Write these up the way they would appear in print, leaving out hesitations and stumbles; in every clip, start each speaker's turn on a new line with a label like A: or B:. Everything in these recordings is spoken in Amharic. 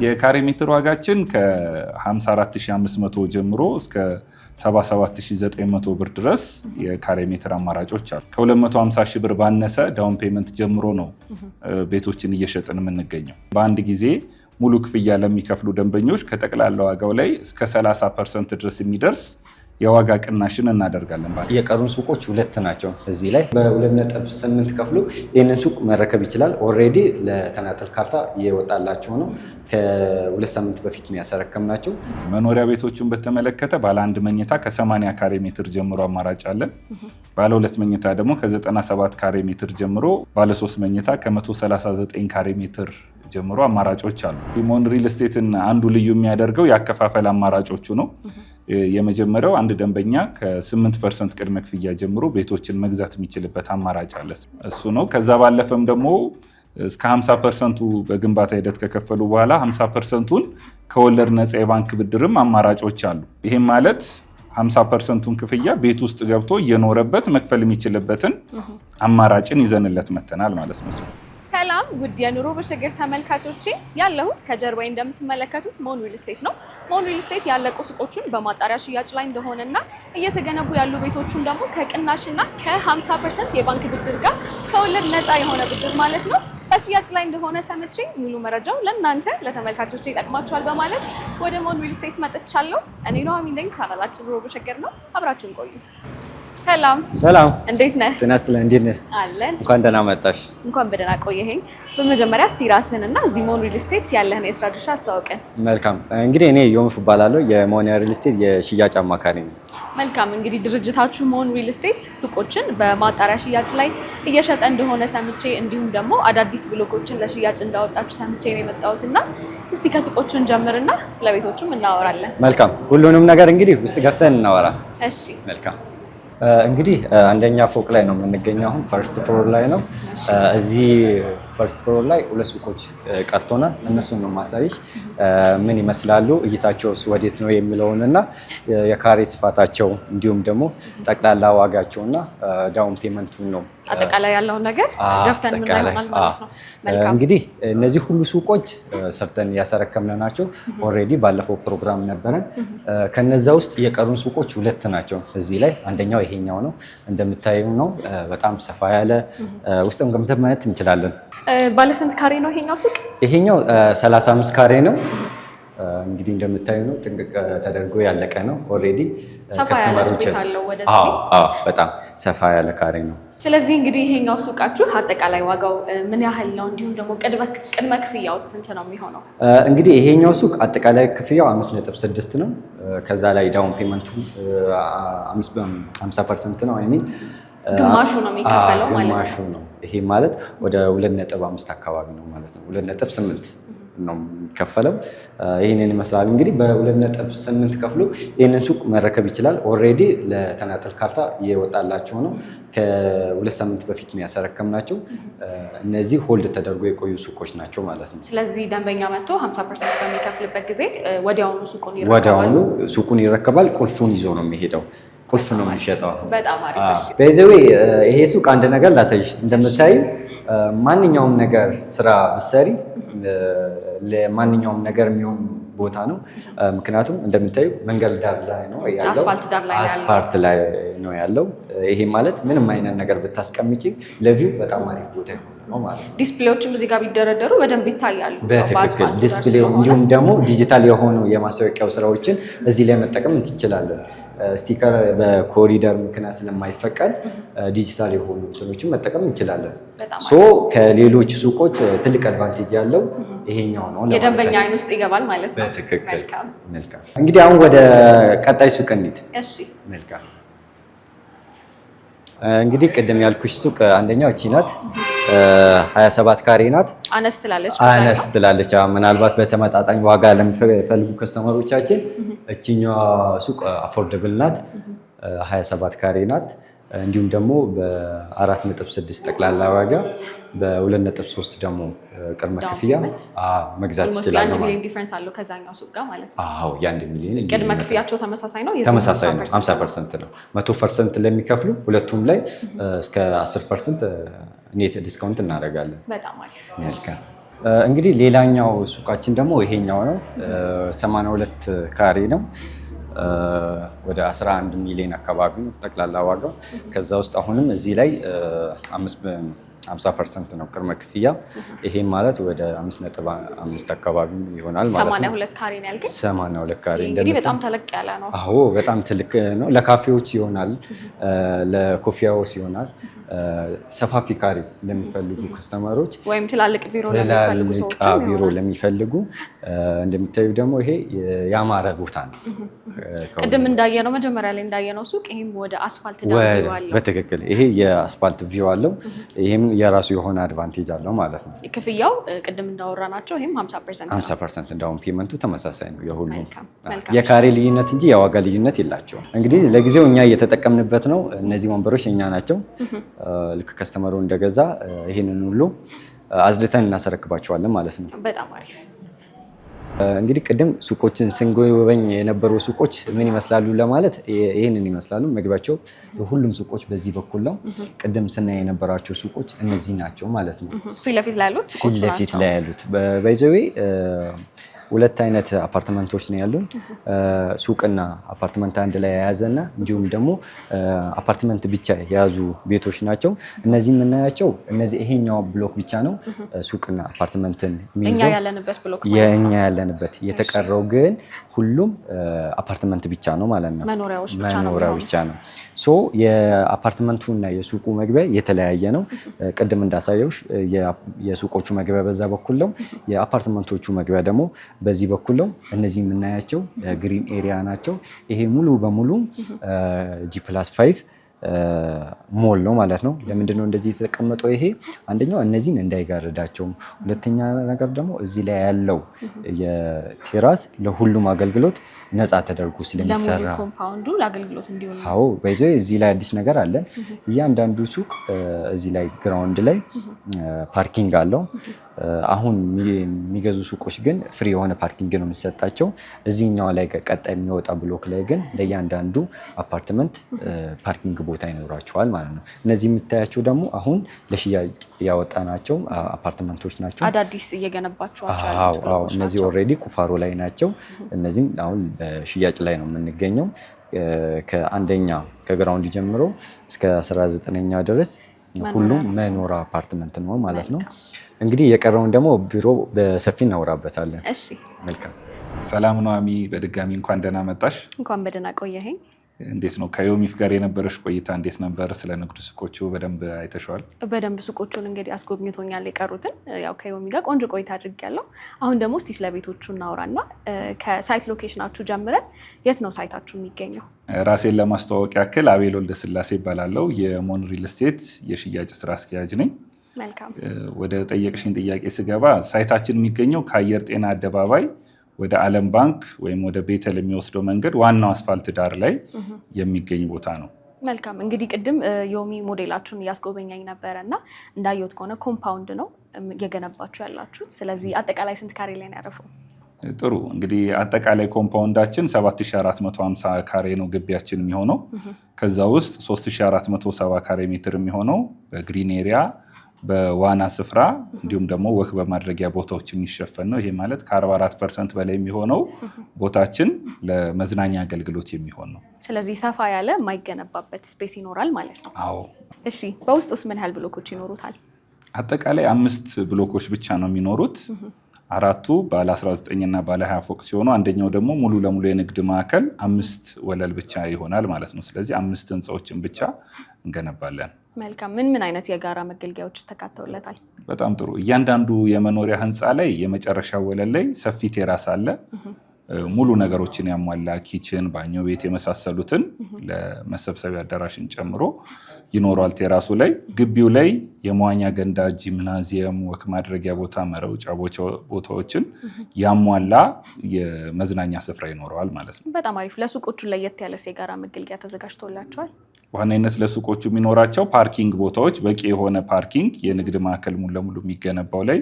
A: የካሬ ሜትር ዋጋችን ከ54500 ጀምሮ እስከ 77900 ብር ድረስ የካሬ ሜትር አማራጮች አሉ። ከ250 ሺህ ብር ባነሰ ዳውን ፔመንት ጀምሮ ነው ቤቶችን እየሸጥን የምንገኘው። በአንድ ጊዜ ሙሉ ክፍያ ለሚከፍሉ ደንበኞች ከጠቅላላ ዋጋው ላይ እስከ 30% ድረስ የሚደርስ የዋጋ ቅናሽን እናደርጋለን።
B: የቀሩን ሱቆች ሁለት ናቸው። እዚህ ላይ በ2.8 ከፍሎ ይህንን ሱቅ መረከብ ይችላል። ኦልሬዲ ለተናጠል ካርታ እየወጣላቸው ነው። ከ2 ሳምንት በፊት ነው ያስረከምናቸው።
A: መኖሪያ ቤቶችን በተመለከተ ባለ አንድ መኝታ ከ80 ካሬ ሜትር ጀምሮ አማራጭ አለን። ባለ ሁለት መኝታ ደግሞ ከ97 ካሬ ሜትር ጀምሮ፣ ባለ 3 መኝታ ከ139 ካሬ ሜትር ጀምሮ አማራጮች አሉ። ሞን ሪል ስቴትን አንዱ ልዩ የሚያደርገው ያከፋፈል አማራጮቹ ነው። የመጀመሪያው አንድ ደንበኛ ከ8% ቅድመ ክፍያ ጀምሮ ቤቶችን መግዛት የሚችልበት አማራጭ አለ፣ እሱ ነው። ከዛ ባለፈም ደግሞ እስከ 50% በግንባታ ሂደት ከከፈሉ በኋላ 50%ን ከወለድ ነፃ የባንክ ብድርም አማራጮች አሉ። ይህም ማለት 50%ን ክፍያ ቤት ውስጥ ገብቶ እየኖረበት መክፈል የሚችልበትን አማራጭን ይዘንለት መተናል ማለት ነው።
C: ሰላም ውድ የኑሮ በሸገር ተመልካቾቼ፣ ያለሁት ከጀርባዬ እንደምትመለከቱት ሞን ሪል ስቴት ነው። ሞን ሪል ስቴት ያለቁ ሱቆቹን በማጣሪያ ሽያጭ ላይ እንደሆነና እየተገነቡ ያሉ ቤቶቹን ደግሞ ከቅናሽና ከ50% የባንክ ብድር ጋር ከወለድ ነፃ የሆነ ብድር ማለት ነው በሽያጭ ላይ እንደሆነ ሰምቼ ሙሉ መረጃው ለእናንተ ለተመልካቾቼ ይጠቅማቸዋል በማለት ወደ ሞን ሪል ስቴት መጥቻለሁ። እኔ ኑሃሚን ነኝ። ቻናላችን ኑሮ በሸገር ነው። አብራችሁን ቆዩ። ሰላም፣ እንዴት ነህ?
B: ጤና ይስጥልኝ። እንዴት ነህ?
C: አለን።
B: እንኳን ደህና መጣሽ።
C: እንኳን በደህና ቆየኸኝ። በመጀመሪያ እስቲ ራስህንና እዚህ ሞን ሪል ስቴት ያለህን የስራ ድርሻ አስተዋውቀን።
B: መልካም። እንግዲህ እኔ ዮምፍ እባላለሁ፣ የሞን ሪል ስቴት የሽያጭ አማካሪ ነኝ።
C: መልካም። እንግዲህ ድርጅታችሁ ሞን ሪል ስቴት ሱቆችን በማጣሪያ ሽያጭ ላይ እየሸጠ እንደሆነ ሰምቼ፣ እንዲሁም ደግሞ አዳዲስ ብሎኮችን ለሽያጭ እንዳወጣችሁ ሰምቼ ነው የመጣሁትና እስቲ ከሱቆቹን ጀምርና ስለ ቤቶቹም እናወራለን።
B: መልካም። ሁሉንም ነገር እንግዲህ ውስጥ ገብተን እናወራ።
C: እሺ።
B: መልካም። እንግዲህ አንደኛ ፎቅ ላይ ነው የምንገኘው። አሁን ፈርስት ፍሎር ላይ ነው። እዚህ ፈርስት ፍሎር ላይ ሁለት ሱቆች ቀርቶናል። እነሱን ነው ማሳይሽ ምን ይመስላሉ፣ እይታቸውስ ወዴት ነው የሚለውንና የካሬ ስፋታቸው እንዲሁም ደግሞ ጠቅላላ ዋጋቸውና ዳውን ፔመንቱን ነው
C: አጠቃላይ ያለውን ነገር ገብተን እናያለን ማለት ነው። መልካም።
B: እንግዲህ እነዚህ ሁሉ ሱቆች ሰርተን ያሰረከምን ናቸው። ኦልሬዲ ባለፈው ፕሮግራም ነበረን። ከነዛ ውስጥ የቀሩን ሱቆች ሁለት ናቸው። እዚህ ላይ አንደኛው ይሄኛው ነው። እንደምታየው ነው። በጣም ሰፋ ያለ ውስጥም ገምተን ማየት እንችላለን።
C: ባለ ስንት ካሬ ነው ይሄኛው ሱቅ?
B: ይሄኛው 35 ካሬ ነው። እንግዲህ እንደምታዩ ነው። ጥንቅቅ ተደርጎ ያለቀ ነው። ኦልሬዲ ከስተመሮች በጣም ሰፋ ያለ ካሬ ነው።
C: ስለዚህ እንግዲህ ይሄኛው ሱቃችሁ አጠቃላይ ዋጋው ምን ያህል ነው? እንዲሁም ደግሞ ቅድመ ክፍያው ስንት ነው የሚሆነው?
B: እንግዲህ ይሄኛው ሱቅ አጠቃላይ ክፍያው 5.6 ነው። ከዛ ላይ ዳውን ፔመንቱ 50% ነው። አይ ሚን
C: ግማሹ ነው የሚከፈለው ማለት ነው።
B: ግማሹ ነው። ይሄ ማለት ወደ 2.5 አካባቢ ነው ማለት ነው። 2.8 ነው የሚከፈለው። ይህንን ይመስላል እንግዲህ በ2.8 ከፍሎ ይህንን ሱቅ መረከብ ይችላል። ኦልሬዲ ለተናጠል ካርታ እየወጣላቸው ነው። ከ2 ሳምንት በፊት ነው ያስረከምናቸው። እነዚህ ሆልድ ተደርጎ የቆዩ ሱቆች ናቸው ማለት ነው።
C: ስለዚህ ደንበኛ መጥቶ 50% በሚከፍልበት ጊዜ ወዲያውኑ
B: ሱቁን ይረከባል። ቁልፉን ይዞ ነው የሚሄደው። ቁልፍ ነው የሚሸጠው።
C: በጣም አሪፍ።
B: በዚያው ይሄ ሱቅ አንድ ነገር ላሳይሽ። እንደምታዩ ማንኛውም ነገር ስራ ብትሰሪ ለማንኛውም ነገር የሚሆን ቦታ ነው። ምክንያቱም እንደምታዩ መንገድ ዳር ላይ ነው ያለው፣ አስፋልት ላይ ነው ያለው። ይሄ ማለት ምንም አይነት ነገር ብታስቀምጪ ለቪው በጣም አሪፍ ቦታ ነው ማለት ነው።
C: ዲስፕሌዎችም እዚህ ጋር ቢደረደሩ በደንብ ይታያሉ።
B: በትክክል ዲስፕሌው፣ እንዲሁም ደግሞ ዲጂታል የሆኑ የማስታወቂያው ስራዎችን እዚህ ላይ መጠቀም ትችላለን። ስቲከር በኮሪደር ምክንያት ስለማይፈቀድ ዲጂታል የሆኑ እንትኖችን መጠቀም እንችላለን። ከሌሎች ሱቆች ትልቅ አድቫንቴጅ ያለው ይሄኛው ነው።
C: የደንበኛ አይን ውስጥ ይገባል ማለት ነው።
B: በትክክል። እንግዲህ አሁን ወደ ቀጣይ ሱቅ እንሂድ።
C: እሺ።
B: መልካም። እንግዲህ ቅድም ያልኩሽ ሱቅ አንደኛው እቺ ናት። 27 ካሬ ናት። አነስ ትላለች። ምናልባት በተመጣጣኝ ዋጋ ለሚፈልጉ ከስተመሮቻችን እቺኛዋ ሱቅ አፎርደብል ናት። 27 ካሬ ናት። እንዲሁም ደግሞ በ4.6 ጠቅላላ ዋጋ በ2.3 ደግሞ ቅድመ ክፍያ መግዛት ይችላል ነው ማለት ነው።
C: ዲፈረንስ አለው ከዛኛው ሱቅ ጋር ማለት ነው።
B: አዎ የ1 ሚሊዮን
C: ቅድመ ክፍያቸው ተመሳሳይ ነው።
B: 50% ነው። 100% ለሚከፍሉ ሁለቱም ላይ እስከ 10% ኔት ዲስካውንት እናደርጋለን።
C: በጣም አሪፍ።
B: መልካም። እንግዲህ ሌላኛው ሱቃችን ደግሞ ይሄኛው ነው። 82 ካሬ ነው። ወደ 11 ሚሊዮን አካባቢ ነው ጠቅላላ ዋጋው። ከዛ ውስጥ አሁንም እዚህ ላይ 50% ነው ቅድመ ክፍያ። ይሄም ማለት ወደ 5.5 አካባቢ ይሆናል ማለት ነው።
C: 82 ካሬ ነው ያልከኝ?
B: 82 ካሬ
C: እንግዲህ በጣም ተለቅ ያለ ነው።
B: አዎ በጣም ትልቅ ነው። ለካፌዎች ይሆናል፣ ለኮፊ ሃውስ ይሆናል። ሰፋፊ ካሬ ለሚፈልጉ ከስተመሮች
C: ወይም ትላልቅ ቢሮ
B: ለሚፈልጉ እንደምታዩ ደግሞ ይሄ ያማረ ቦታ ነው።
C: ቅድም እንዳየነው መጀመሪያ ላይ እንዳየነው ሱቅ ይሄም ወደ አስፋልት ዳር ቪው አለው።
B: በትክክል ይሄ የአስፋልት ቪው አለው። ይሄም የራሱ የሆነ አድቫንቴጅ አለው ማለት ነው።
C: ክፍያው ቅድም እንዳወራናቸው ይሄም
B: 50% እንዳውም ፔመንቱ ተመሳሳይ ነው የሁሉም። የካሬ ልዩነት እንጂ የዋጋ ልዩነት የላቸውም። እንግዲህ ለጊዜው እኛ እየተጠቀምንበት ነው። እነዚህ ወንበሮች እኛ ናቸው። ልክ ከስተመሩ እንደገዛ ይሄንን ሁሉ አዝድተን እናስረክባቸዋለን ማለት ነው።
C: በጣም አሪፍ።
B: እንግዲህ ቅድም ሱቆችን ስንጎበኝ የነበሩ ሱቆች ምን ይመስላሉ ለማለት ይሄንን ይመስላሉ። መግቢያቸው ሁሉም ሱቆች በዚህ በኩል ነው። ቅድም ስናይ የነበራቸው ሱቆች እነዚህ ናቸው ማለት ነው።
C: ፊት ለፊት ላይ ያሉት
B: በይዘዌ ሁለት አይነት አፓርትመንቶች ነው ያሉን። ሱቅና አፓርትመንት አንድ ላይ የያዘና እንዲሁም ደግሞ አፓርትመንት ብቻ የያዙ ቤቶች ናቸው። እነዚህ የምናያቸው ይሄኛው ብሎክ ብቻ ነው ሱቅና አፓርትመንትን የሚይዘው የኛ ያለንበት። የተቀረው ግን ሁሉም አፓርትመንት ብቻ ነው ማለት ነው። መኖሪያ ብቻ ነው። ሶ የአፓርትመንቱና የሱቁ መግቢያ የተለያየ ነው። ቅድም እንዳሳየውሽ የሱቆቹ መግቢያ በዛ በኩል ነው። የአፓርትመንቶቹ መግቢያ ደግሞ በዚህ በኩል ነው። እነዚህ የምናያቸው ግሪን ኤሪያ ናቸው። ይሄ ሙሉ በሙሉ G+5 ሞል ነው ማለት ነው። ለምንድን ነው እንደዚህ የተቀመጠው? ይሄ አንደኛው እነዚህን እንዳይጋርዳቸውም፣ ሁለተኛ ነገር ደግሞ እዚህ ላይ ያለው የቴራስ ለሁሉም አገልግሎት ነፃ ተደርጎ ስለሚሰራ
C: ኮምፓውንዱ ለአገልግሎት እንዲሆን።
B: አዎ በዚህ እዚህ ላይ አዲስ ነገር አለን። እያንዳንዱ ሱቅ እዚህ ላይ ግራውንድ ላይ ፓርኪንግ አለው። አሁን የሚገዙ ሱቆች ግን ፍሪ የሆነ ፓርኪንግ ነው የሚሰጣቸው። እዚህኛው ላይ ቀጣይ የሚወጣ ብሎክ ላይ ግን ለእያንዳንዱ አፓርትመንት ፓርኪንግ ቦታ ይኖራቸዋል ማለት ነው። እነዚህ የምታያቸው ደግሞ አሁን ለሽያጭ ያወጣናቸው አፓርትመንቶች ናቸው።
C: አዳዲስ እየገነባቸዋቸው
B: ያሉት እነዚህ ኦልሬዲ ቁፋሮ ላይ ናቸው። እነዚህም አሁን በሽያጭ ላይ ነው የምንገኘው። ከአንደኛ ከግራውንድ ጀምሮ እስከ 19ኛ ድረስ ሁሉም መኖሪያ አፓርትመንት ነው ማለት ነው። እንግዲህ የቀረውን ደግሞ ቢሮ በሰፊ እናወራበታለን።
C: እሺ
B: መልካም።
A: ሰላም ኑሃሚ፣ በድጋሚ እንኳን ደህና መጣሽ።
C: እንኳን በደህና ቆየኸኝ።
A: እንዴት ነው ከዮሚፍ ጋር የነበረሽ ቆይታ እንዴት ነበር? ስለ ንግድ ሱቆቹ በደንብ አይተሽዋል?
C: በደንብ ሱቆቹን እንግዲህ አስጎብኝቶኛል። የቀሩትን ያው ከዮሚ ጋር ቆንጆ ቆይታ አድርጌያለሁ። አሁን ደግሞ እስቲ ስለ ቤቶቹ እናውራና ከሳይት ሎኬሽናችሁ ጀምረን የት ነው ሳይታችሁ የሚገኘው?
A: ራሴን ለማስተዋወቅ ያክል አቤል ወልደስላሴ ይባላለው። የሞን ሪል ስቴት የሽያጭ ስራ አስኪያጅ ነኝ።
C: መልካም።
A: ወደ ጠየቅሽኝ ጥያቄ ስገባ ሳይታችን የሚገኘው ከአየር ጤና አደባባይ ወደ ዓለም ባንክ ወይም ወደ ቤተል የሚወስደው መንገድ ዋናው አስፋልት ዳር ላይ የሚገኝ ቦታ ነው።
C: መልካም። እንግዲህ ቅድም ዮሚ ሞዴላችሁን እያስጎበኛኝ ነበረ እና እንዳየሁት ከሆነ ኮምፓውንድ ነው እየገነባችሁ ያላችሁት። ስለዚህ አጠቃላይ ስንት ካሬ ላይ ነው ያረፈው?
A: ጥሩ። እንግዲህ አጠቃላይ ኮምፓውንዳችን 7450 ካሬ ነው ግቢያችን የሚሆነው። ከዛ ውስጥ 3470 ካሬ ሜትር የሚሆነው በግሪን ኤሪያ በዋና ስፍራ እንዲሁም ደግሞ ወክ በማድረጊያ ቦታዎች የሚሸፈን ነው። ይሄ ማለት ከ44% በላይ የሚሆነው ቦታችን ለመዝናኛ አገልግሎት የሚሆን ነው።
C: ስለዚህ ሰፋ ያለ የማይገነባበት ስፔስ ይኖራል ማለት ነው።
A: አዎ።
C: እሺ፣ በውስጥ ውስጥ ምን ያህል ብሎኮች ይኖሩታል?
A: አጠቃላይ 5 ብሎኮች ብቻ ነው የሚኖሩት። 4ቱ ባለ 19 እና ባለ 20 ፎቅ ሲሆኑ አንደኛው ደግሞ ሙሉ ለሙሉ የንግድ ማዕከል 5 ወለል ብቻ ይሆናል ማለት ነው። ስለዚህ 5 ህንፃዎችን ብቻ እንገነባለን።
C: መልካም። ምን አይነት የጋራ መገልገያዎች ተካተውለታል?
A: በጣም ጥሩ። እያንዳንዱ የመኖሪያ ህንፃ ላይ የመጨረሻ ወለል ላይ ሰፊ ቴራስ አለ። ሙሉ ነገሮችን ያሟላ ኪችን፣ ባኞ ቤት የመሳሰሉትን ለመሰብሰቢያ አዳራሽን ጨምሮ ይኖረዋል። ቴራሱ ላይ ግቢው ላይ የመዋኛ ገንዳ፣ ጂምናዚየም፣ ወክ ማድረጊያ ቦታ፣ መረውጫ ቦታዎችን ያሟላ የመዝናኛ ስፍራ ይኖረዋል ማለት ነው።
C: በጣም አሪፍ። ለሱቆቹ ለየት ያለ የጋራ መገልገያ ተዘጋጅቶላቸዋል?
A: ዋናነት ለሱቆቹ የሚኖራቸው ፓርኪንግ ቦታዎች፣ በቂ የሆነ ፓርኪንግ፣ የንግድ ማዕከል ሙሉ ለሙሉ የሚገነባው ላይ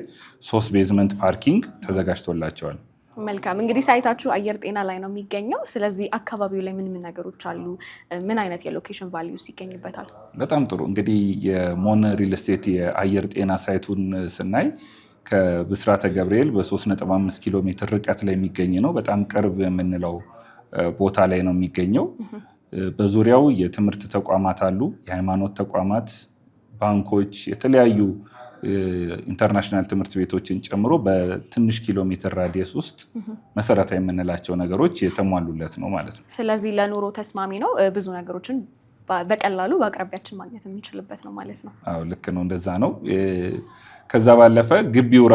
A: 3 ቤዝመንት ፓርኪንግ ተዘጋጅቶላቸዋል።
C: መልካም። እንግዲህ ሳይታችሁ አየር ጤና ላይ ነው የሚገኘው። ስለዚህ አካባቢው ላይ ምን ነገሮች አሉ? ምን አይነት የሎኬሽን ቫልዩስ ይገኝበታል?
A: በጣም ጥሩ። እንግዲህ የሞን ሪል ስቴት የአየር ጤና ሳይቱን ስናይ ከብስራተ ገብርኤል በ3.5 ኪሎ ሜትር ርቀት ላይ የሚገኝ ነው። በጣም ቅርብ የምንለው ቦታ ላይ ነው የሚገኘው። በዙሪያው የትምህርት ተቋማት አሉ፣ የሃይማኖት ተቋማት፣ ባንኮች፣ የተለያዩ ኢንተርናሽናል ትምህርት ቤቶችን ጨምሮ በትንሽ ኪሎ ሜትር ራዲየስ ውስጥ መሰረታዊ የምንላቸው ነገሮች የተሟሉለት ነው ማለት ነው።
C: ስለዚህ ለኑሮ ተስማሚ ነው። ብዙ ነገሮችን በቀላሉ በአቅራቢያችን ማግኘት የምንችልበት ነው ማለት ነው።
A: አዎ ልክ ነው፣ እንደዛ ነው። ከዛ ባለፈ ግቢው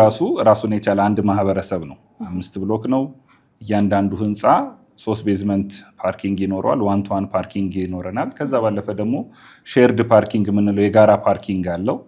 A: ራሱን የቻለ አንድ ማህበረሰብ ነው። 5 ብሎክ ነው። እያንዳንዱ ህንፃ 3 ቤዝመንት ፓርኪንግ ይኖረዋል። 1-to-1 ፓርኪንግ ይኖረናል። ከዛ ባለፈ ደግሞ ሼርድ ፓርኪንግ የምንለው የጋራ ፓርኪንግ አለው።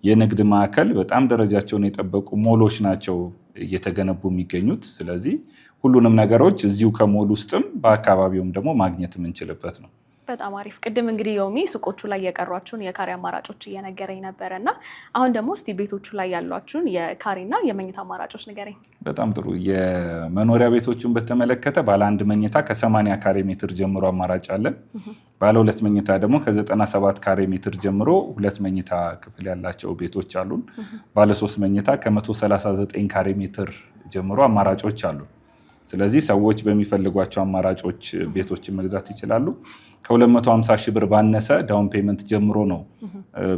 A: የንግድ ማዕከል በጣም ደረጃቸውን የጠበቁ ሞሎች ናቸው እየተገነቡ የሚገኙት። ስለዚህ ሁሉንም ነገሮች እዚሁ ከሞል ውስጥም በአካባቢውም ደግሞ ማግኘት የምንችልበት ነው።
C: በጣም አሪፍ። ቅድም እንግዲህ ዮሚ ሱቆቹ ላይ የቀሯችሁን የካሬ አማራጮች እየነገረኝ ነበረ እና አሁን ደግሞ እስቲ ቤቶቹ ላይ ያሏችሁን የካሬና የመኝታ አማራጮች ንገረኝ።
A: በጣም ጥሩ። የመኖሪያ ቤቶቹን በተመለከተ ባለ 1 መኝታ ከ80 ካሬ ሜትር ጀምሮ አማራጭ አለን። ባለ 2 መኝታ ደግሞ ከ97 ካሬ ሜትር ጀምሮ 2 መኝታ ክፍል ያላቸው ቤቶች አሉን። ባለ 3 መኝታ ከ139 ካሬ ሜትር ጀምሮ አማራጮች አሉ። ስለዚህ ሰዎች በሚፈልጓቸው አማራጮች ቤቶችን መግዛት ይችላሉ። ከ250 ሺህ ብር ባነሰ ዳውን ፔመንት ጀምሮ ነው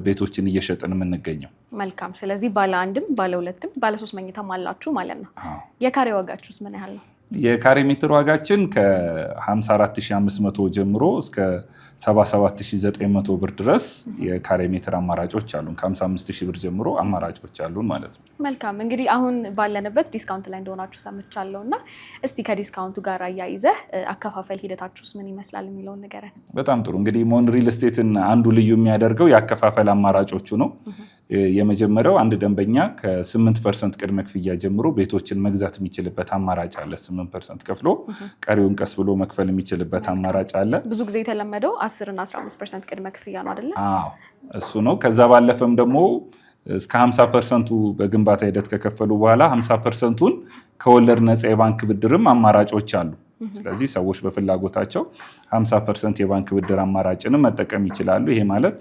A: ቤቶችን እየሸጥን የምንገኘው።
C: መልካም። ስለዚህ ባለ 1ም ባለ 2ም ባለ 3 መኝታም አላችሁ ማለት ነው። የካሬ ዋጋችሁስ ምን ያህል ነው?
A: የካሬ ሜትር ዋጋችን ከ54500 ጀምሮ እስከ 77900 ብር ድረስ የካሬ ሜትር አማራጮች አሉን። ከ55000 ብር ጀምሮ አማራጮች አሉን ማለት ነው።
C: መልካም። እንግዲህ አሁን ባለንበት ዲስካውንት ላይ እንደሆናችሁ ሰምቻለሁ እና እስቲ ከዲስካውንቱ ጋር አያይዘህ አከፋፈል ሂደታችሁስ ምን ይመስላል የሚለውን ንገረን።
A: በጣም ጥሩ። እንግዲህ ሞን ሪል ስቴትን አንዱ ልዩ የሚያደርገው የአከፋፈል አማራጮቹ ነው። የመጀመሪያው አንድ ደንበኛ ከ8% ቅድመ ክፍያ ጀምሮ ቤቶችን መግዛት የሚችልበት አማራጭ አለ። 8% ከፍሎ ቀሪውን ቀስ ብሎ መክፈል የሚችልበት አማራጭ አለ።
C: ብዙ ጊዜ የተለመደው 10 እና 15% ቅድመ ክፍያ ነው አይደለ?
A: አዎ እሱ ነው። ከዛ ባለፈም ደግሞ እስከ 50% በግንባታ ሂደት ከከፈሉ በኋላ 50%ን ከወለድ ነፃ የባንክ ብድርም አማራጮች አሉ። ስለዚህ ሰዎች በፍላጎታቸው 50% የባንክ ብድር አማራጭንም መጠቀም ይችላሉ። ይሄ ማለት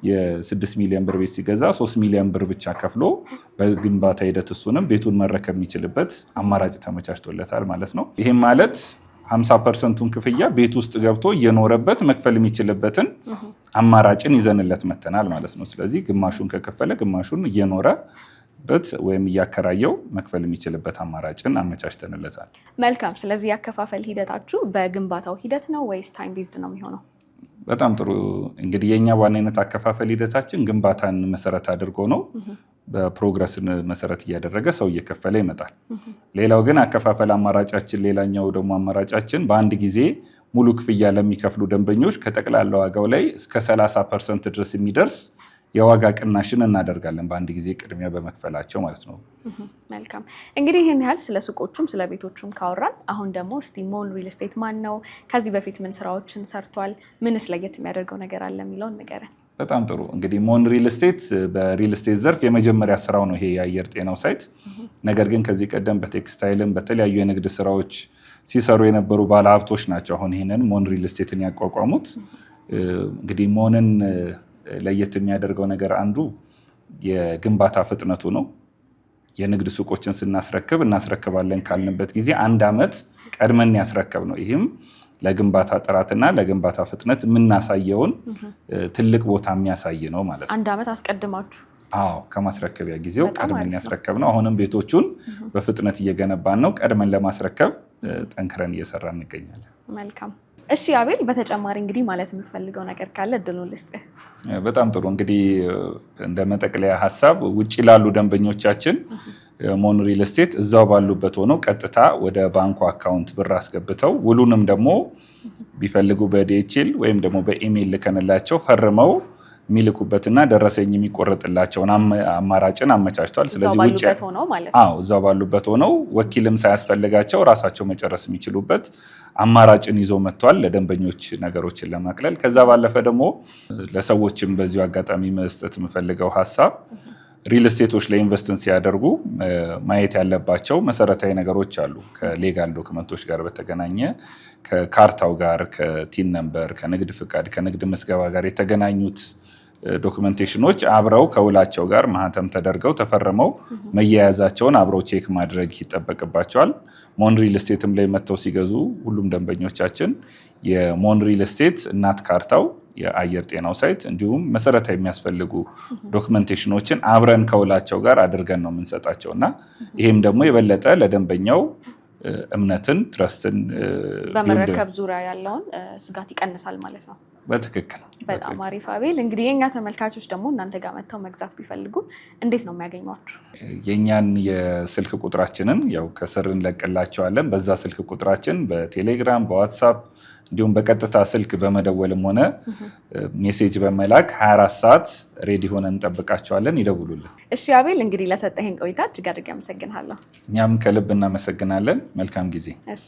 A: የ6 ሚሊዮን ብር ቤት ሲገዛ 3 ሚሊዮን ብር ብቻ ከፍሎ በግንባታ ሂደት እሱንም ቤቱን መረከብ የሚችልበት አማራጭ ተመቻችቶለታል ማለት ነው። ይሄም ማለት 50%ቱን ክፍያ ቤት ውስጥ ገብቶ እየኖረበት መክፈል የሚችልበትን አማራጭን ይዘንለት መተናል ማለት ነው። ስለዚህ ግማሹን ከከፈለ ግማሹን እየኖረበት ወይም እያከራየው መክፈል የሚችልበት አማራጭን አመቻችተንለታል።
C: መልካም። ስለዚህ ያከፋፈል ሂደታችሁ በግንባታው ሂደት ነው ወይስ ታይም ቤዝድ ነው የሚሆነው?
A: በጣም ጥሩ። እንግዲህ የኛ ዋናነት አከፋፈል ሂደታችን ግንባታን መሰረት አድርጎ ነው። በፕሮግረስን መሰረት እያደረገ ሰው እየከፈለ ይመጣል። ሌላው ግን አከፋፈል አማራጫችን ሌላኛው ደግሞ አማራጫችን በአንድ ጊዜ ሙሉ ክፍያ ለሚከፍሉ ደንበኞች ከጠቅላላ ዋጋው ላይ እስከ 30% ድረስ የሚደርስ የዋጋ ቅናሽን እናደርጋለን። በአንድ ጊዜ ቅድሚያ በመክፈላቸው ማለት ነው።
C: መልካም። እንግዲህ ይህን ያህል ስለ ሱቆቹም ስለ ቤቶቹም ካወራን፣ አሁን ደግሞ እስቲ ሞን ሪል ስቴት ማን ነው? ከዚህ በፊት ምን ስራዎችን ሰርቷል? ምንስ ለየት የሚያደርገው ነገር አለ የሚለውን ንገረን።
A: በጣም ጥሩ። እንግዲህ ሞን ሪል ስቴት በሪል ስቴት ዘርፍ የመጀመሪያ ስራው ነው ይሄ የአየር ጤናው ሳይት። ነገር ግን ከዚህ ቀደም በቴክስታይልም በተለያዩ የንግድ ስራዎች ሲሰሩ የነበሩ ባለሀብቶች ናቸው አሁን ይህንን ሞን ሪል ስቴትን ያቋቋሙት። እንግዲህ ሞንን ለየት የሚያደርገው ነገር አንዱ የግንባታ ፍጥነቱ ነው። የንግድ ሱቆችን እናስረክባለን ካልንበት ጊዜ 1 ዓመት ቀድመን ያስረከብ ነው። ይህም ለግንባታ ጥራትና ለግንባታ ፍጥነት የምናሳየውን ትልቅ ቦታ የሚያሳይ ነው ማለት ነው።
C: 1 ዓመት አስቀድማችሁ?
A: አዎ፣ ከማስረከቢያ ጊዜው ቀድመን ያስረከብ ነው። አሁንም ቤቶቹን በፍጥነት እየገነባን ነው። ቀድመን ለማስረከብ ጠንክረን እየሰራ እንገኛለን።
C: መልካም። እሺ አቤል፣ በተጨማሪ እንግዲህ ማለት የምትፈልገው ነገር ካለ እድሉን ልስጥህ።
A: በጣም ጥሩ። እንግዲህ እንደ መጠቅለያ ሀሳብ ውጭ ላሉ ደንበኞቻችን ሞን ሪል ስቴት እዛው ባሉበት ሆነው ቀጥታ ወደ ባንኩ አካውንት ብር አስገብተው ውሉንም ደግሞ ቢፈልጉ በዲኤችኤል ወይም ደግሞ በኢሜይል ልከንላቸው ፈርመው የሚልኩበትና ደረሰኝ የሚቆረጥላቸውን አማራጭን አመቻችቷል። ስለዚህ ውጭ
C: ሆነው ማለት ነው።
A: እዛው ባሉበት ሆነው ወኪልም ሳያስፈልጋቸው ራሳቸው መጨረስ የሚችሉበት አማራጭን ይዞ መጥቷል ለደንበኞች ነገሮችን ለማቅለል። ከዛ ባለፈ ደግሞ ለሰዎችም በዚሁ አጋጣሚ መስጠት የምፈልገው ሀሳብ ሪል ስቴቶች ላይ ኢንቨስትን ሲያደርጉ ማየት ያለባቸው መሰረታዊ ነገሮች አሉ። ከሌጋል ዶክመንቶች ጋር በተገናኘ ከካርታው ጋር፣ ከቲን ነምበር፣ ከንግድ ፍቃድ፣ ከንግድ ምዝገባ ጋር የተገናኙት ዶክመንቴሽኖች አብረው ከውላቸው ጋር ማህተም ተደርገው ተፈርመው መያያዛቸውን አብረው ቼክ ማድረግ ይጠበቅባቸዋል። ሞን ሪል ስቴትም ላይ መጥተው ሲገዙ ሁሉም ደንበኞቻችን የሞን ሪል ስቴት እናት ካርታው፣ የአየር ጤናው ሳይት እንዲሁም መሰረታዊ የሚያስፈልጉ ዶክመንቴሽኖችን አብረን ከውላቸው ጋር አድርገን ነው የምንሰጣቸው እና ይህም ደግሞ የበለጠ ለደንበኛው እምነትን ትረስትን
C: በመረከብ ዙሪያ ያለውን ስጋት ይቀንሳል ማለት ነው።
A: በትክክል
C: በጣም አሪፍ አቤል። እንግዲህ የኛ ተመልካቾች ደግሞ እናንተ ጋር መጥተው መግዛት ቢፈልጉ እንዴት ነው የሚያገኟችሁ?
A: የኛን የስልክ ቁጥራችንን ያው ከስር እንለቅላቸዋለን። በዛ ስልክ ቁጥራችን በቴሌግራም በዋትሳፕ እንዲሁም በቀጥታ ስልክ በመደወልም ሆነ ሜሴጅ በመላክ 24 ሰዓት ሬዲ ሆነን እንጠብቃቸዋለን። ይደውሉልን።
C: እሺ አቤል፣ እንግዲህ ለሰጠኸኝ ቆይታ እጅግ አድርጌ አመሰግናለሁ።
A: እኛም ከልብ እናመሰግናለን። መልካም ጊዜ።
C: እሺ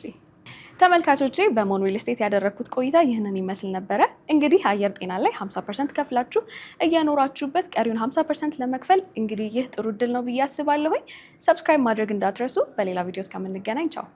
C: ተመልካቾቼ፣ በሞን ሪል ስቴት ያደረግኩት ቆይታ ይህንን ይመስል ነበረ። እንግዲህ አየር ጤና ላይ 50% ከፍላችሁ እየኖራችሁበት ቀሪውን 50% ለመክፈል እንግዲህ ይህ ጥሩ እድል ነው ብዬ አስባለሁኝ። ሰብስክራይብ ማድረግ እንዳትረሱ። በሌላ ቪዲዮ እስከምንገናኝ ቻው።